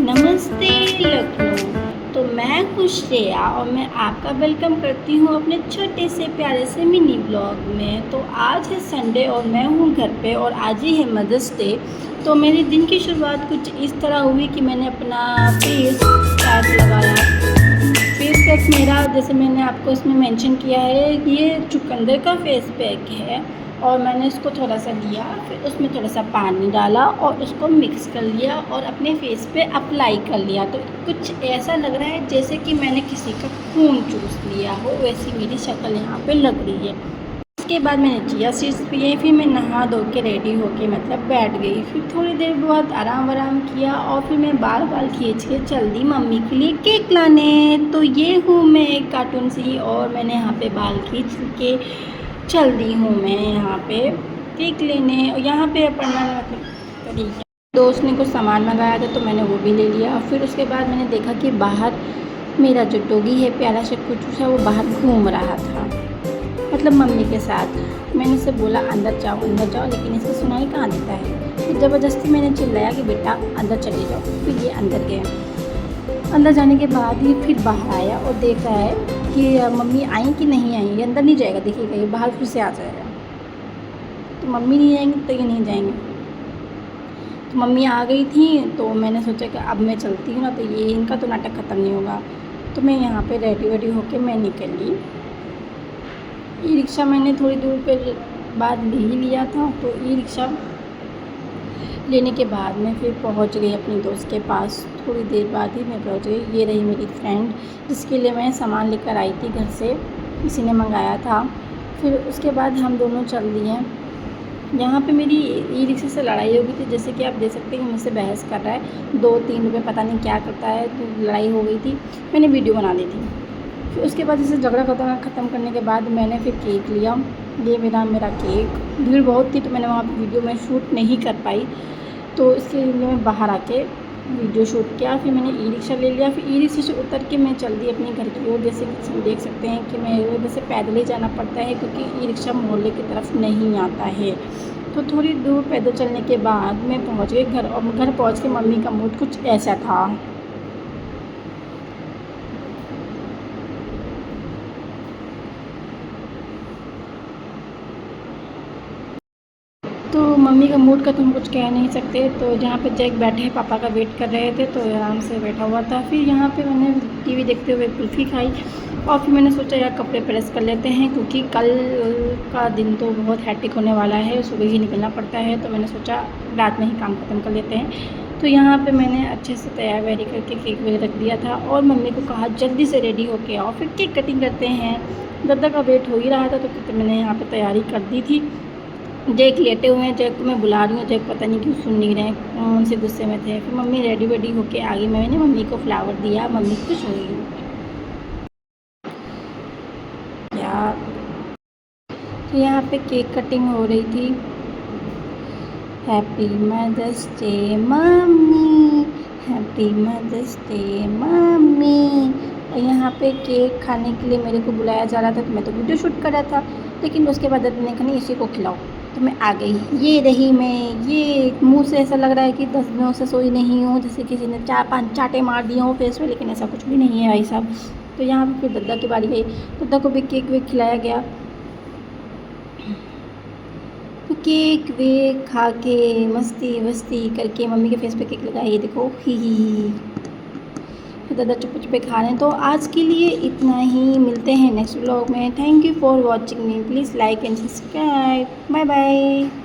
नमस्ते लखनऊ। तो मैं हूँ श्रेया और मैं आपका वेलकम करती हूँ अपने छोटे से प्यारे से मिनी ब्लॉग में। तो आज है संडे और मैं हूँ घर पे और आज ही है मदर्स डे। तो मेरे दिन की शुरुआत कुछ इस तरह हुई कि मैंने अपना फेस पैक लगाया। फेस पैक मेरा, जैसे मैंने आपको इसमें मेंशन किया है, ये चुकंदर का फेस पैक है और मैंने इसको थोड़ा सा लिया, फिर उसमें थोड़ा सा पानी डाला और उसको मिक्स कर लिया और अपने फेस पे अप्लाई कर लिया। तो कुछ ऐसा लग रहा है जैसे कि मैंने किसी का खून चूस लिया हो, वैसी मेरी शक्ल यहाँ पे लग रही है। उसके बाद मैंने चिया सीड्स पिए, फिर मैं नहा धो के रेडी होके मतलब बैठ गई। फिर थोड़ी देर बाद आराम वाराम किया और फिर मैं बाल खींच के चल दी मम्मी के लिए केक लाने। तो ये हूँ मैं एक कार्टून सी और मैंने यहाँ पे बाल खींच के चल दी हूँ मैं यहाँ पे केक लेने। और यहाँ पे अपना मतलब तरीका, दोस्त ने कुछ सामान मंगाया था तो मैंने वो भी ले लिया। फिर उसके बाद मैंने देखा कि बाहर मेरा जो डॉगी है प्यारा सा कुछ सा, वो बाहर घूम रहा था, मतलब मम्मी के साथ। मैंने उसे बोला अंदर जाओ, लेकिन इसे सुनाई कहाँ देता है। फिर ज़बरदस्ती मैंने चिल्लाया कि बेटा अंदर चले जाओ। फिर ये अंदर गए। अंदर जाने के बाद ही फिर बाहर आया और देख रहा है कि मम्मी आई कि नहीं आई। ये अंदर नहीं जाएगा, देखिएगा ये बाहर फिर से आ जाएगा। तो मम्मी नहीं आएंगी तो ये नहीं जाएंगे। तो मम्मी आ गई थी तो मैंने सोचा कि अब मैं चलती हूँ ना, तो ये इनका तो नाटक ख़त्म नहीं होगा। तो मैं यहाँ पे रेडी होके मैं निकल ली। ई रिक्शा मैंने थोड़ी दूर पे बाद ले ही लिया था। तो ई रिक्शा लेने के बाद मैं फिर पहुंच गई अपनी दोस्त के पास। थोड़ी देर बाद ही मैं पहुंच गई। ये रही मेरी फ्रेंड जिसके लिए मैं सामान लेकर आई थी घर से, किसी ने मंगाया था। फिर उसके बाद हम दोनों चल दिए। यहाँ पे मेरी ई रिक्शा से लड़ाई हो गई थी, जैसे कि आप देख सकते हैं कि मुझसे बहस कर रहा है, 2-3 रुपये पता नहीं क्या करता है। तो लड़ाई हो गई थी, मैंने वीडियो बना दी थी। फिर उसके बाद इसे झगड़ा ख़त्म करने के बाद मैंने फिर केक लिया। ये मेरा केक, भीड़ बहुत थी तो मैंने वहाँ पे वीडियो में शूट नहीं कर पाई, तो इसके लिए मैं बाहर आके वीडियो शूट किया। फिर मैंने ई रिक्शा ले लिया। फिर ई रिक्शा से उतर के मैं चल दी अपने घर की ओर। जैसे कि देख सकते हैं कि मैं वैसे पैदल ही जाना पड़ता है क्योंकि ई रिक्शा मोहल्ले की तरफ नहीं आता है। तो थोड़ी दूर पैदल चलने के बाद मैं पहुँच गई घर। और घर पहुँच के मम्मी का मूड कुछ ऐसा था। तो मम्मी का मूड का तो हम कुछ कह नहीं सकते। तो जहाँ पे जैक बैठे पापा का वेट कर रहे थे तो आराम से बैठा हुआ था। फिर यहाँ पे मैंने टीवी देखते हुए कुल्फ़ी खाई और फिर मैंने सोचा यार कपड़े प्रेस कर लेते हैं क्योंकि कल का दिन तो बहुत हैट्रिक होने वाला है, सुबह ही निकलना पड़ता है। तो मैंने सोचा रात में ही काम ख़त्म कर लेते हैं। तो यहाँ पर मैंने अच्छे से तैयार वैयारी करके केक वगैरह रख दिया था और मम्मी को कहा जल्दी से रेडी होके आओ, फिर केक कटिंग करते हैं। दादा का वेट हो ही रहा था तो मैंने यहाँ पर तैयारी कर दी थी। जैक लेटे हुए हैं, जैक को मैं बुला रही हूँ, जैक पता नहीं क्यों सुन नहीं रहे हैं, कौन से गुस्से में थे। फिर मम्मी रेडी होके आ गई। मैंने मम्मी को फ्लावर दिया, मम्मी खुश हो गई यार। तो यहाँ पे केक कटिंग हो रही थी। Happy mother's day mummy, happy mother's day mummy. और यहाँ पे केक खाने के लिए मेरे को बुलाया जा रहा था तो मैं तो वीडियो शूट कर रहा था, लेकिन उसके बाद मैंने कहा नहीं इसी को खिलाओ, तो मैं आ गई। ये रही मैं। ये मुंह से ऐसा लग रहा है कि 10 दिनों से सोई नहीं हूँ, जैसे किसी ने 4-5 चाटे मार दिए हों फेस पे, लेकिन ऐसा कुछ भी नहीं है भाई साहब। तो यहाँ पे फिर दद्दा की बारी गई, दद्दा को भी केक वेक खिलाया गया। तो केक वेक खा के मस्ती वस्ती करके मम्मी के फेस पे केक लगाया, ये देखो ही। फिर दादा चुप चुपे खा रहे हैं। तो आज के लिए इतना ही, मिलते हैं नेक्स्ट व्लॉग में। Thank you for watching me, please like and subscribe. Bye bye.